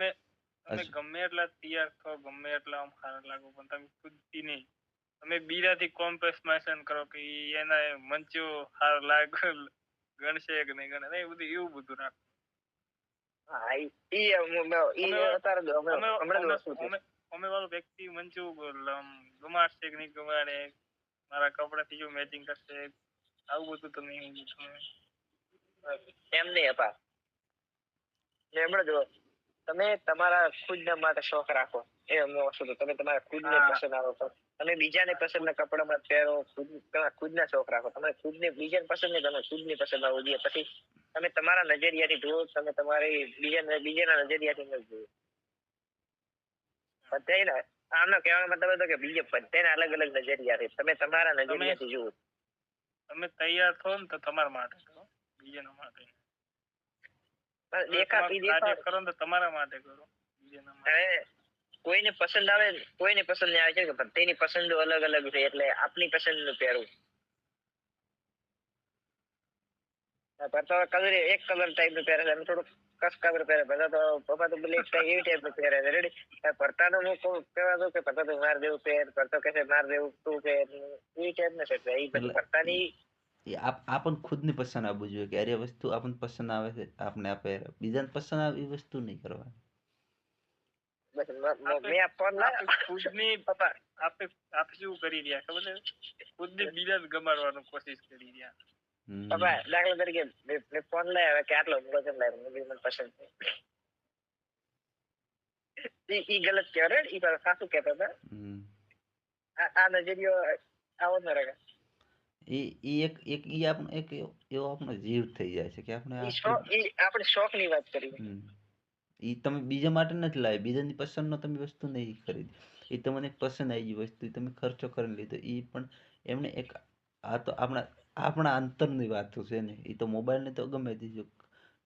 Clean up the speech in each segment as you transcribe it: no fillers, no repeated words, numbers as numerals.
તમે તમે ગમે એટલા તૈયાર થો, ગમે એટલા આમ સારા લાગો, પણ તમે ખુદથી નહીં. તમે બીજાથી કોમ્પ્રોમાઇઝ કરો કે એના મંચો સારો લાગે ગણશે કે નહીં ગણે, એ બધું એવું બધું રાખો. હા ઈ અમે વાળો વ્યક્તિ મંચુ ગમાડશે કે નહીં ગમાડે, મારા કપડાથી જો મેચિંગ કરશે, આવું બધું તમે એમ નહીં અપા. હમણાં જો તમે તમારા ખુદના માટે શોખ રાખો, એ અમને વસ્તુ તો તમે તમારા ખુદને પસંદ આવો છો, તમે બીજાને પસંદના કપડામાં પહેરો, તમારા ખુદના શોખ રાખો. તમારે ખુદને બીજાને પસંદ નહીં, તમે ખુદની પસંદ આવવું જોઈએ. પછી તમે તમારા નજરિયાથી જુઓ, તમે તમારી બીજાના નજરિયાથી ન જુઓ. બધાને આમનો કહેવાનો મતલબ હતો કે બીજે બધાને અલગ અલગ નજરિયા છે, તમે તમારા નજરિયાથી જુઓ. તમે તૈયાર થો ને તો તમારા માટે કરો, બીજાના માટે કરો તો તમારા માટે કરો, બીજાના માટે. કોઈને પસંદ આવે, કોઈને પસંદ નહીં આવે છે કે બધાની પસંદો અલગ અલગ છે, એટલે આપની પસંદનું પહેરવું. કલર એક કલર ટાઈપનું પહેરે છે, થોડુંક કસ કલર પહેરે, બધા તો પપ્પા તો બ્લેક એવી ટાઈપનું પહેરે છે. રેડી ભરતાનો હું કહેવા દઉં કે ભરતા તો માર દેવું પહેર, ભરતો કહે છે માર દેવું તું પહેર, એ ટાઈપનું છે. એ પછી ભરતાની આપણ ખુદની પસંદ આવવું જોઈએ કે અરે વસ્તુ આપણને પસંદ આવે છે આપણે આ પહેરે, બીજાને પસંદ આવે એ વસ્તુ નહીં કરવાની. આપણે શું કરી રહ્યા ખબર છે, ખુદને બીજાને ગમાડવાનું કોશિશ કરી રહ્યા. દાખલા તરીકે મેં ફોન લાવ્યા કે આટલો મોટો કેમ લાવ્યો, મને પસંદ છે. ઈ ગલત કહેવાય. ઈ સાચું કહેતા હતા. આ નજરિયો આવો જ ન રહે. એવો આપણો જીવ થઈ જાય છે કે આપણે શોખ ની વાત કરી. ઈ તમે બીજા માટે નથી લાવી, બીજાની પસંદનો તમે વસ્તુ નહીં ખરીદી. એ તમને પસંદ આવી ગઈ વસ્તુ તમે ખર્ચો કરીને લીધો, એ પણ એમને એક આ તો આપણા અંતરની વાતો છે ને. એ તો મોબાઈલ ને તો ગમે દીધું,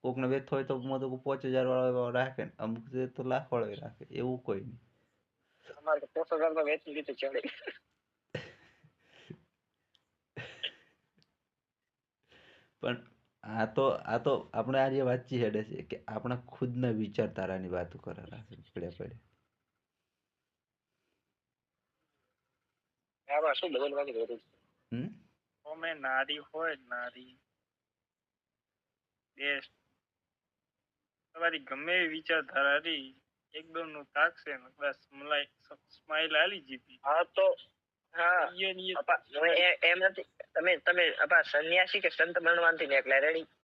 કોકને વેચતો હોય તો 5,000 વાળો રાખે, અમુક તો લાખ વાળો રાખે, એવું કોઈ નહીં. અમારે તો 5,000 વેચી દીધું ચડે. પણ આ તો આપણે આજે વાતચીત હેડે છે કે આપણા ખુદના વિચારધારાની વાતો કરેલા છે પડે પડે. આવા શું બદલવાની જરૂર છે? ઓમે નારી હોય, નારી બેસ્ટ તમારી ગમે એવી વિચારધારા રહી, એકદમ નું તાકશે ને બસ મલાઈ સ્માઈલ આલી જીતી. હા તો હા એમ નથી. તમે સંન્યાસી કે સંત બનવાથી નીકળ્યા. રેડી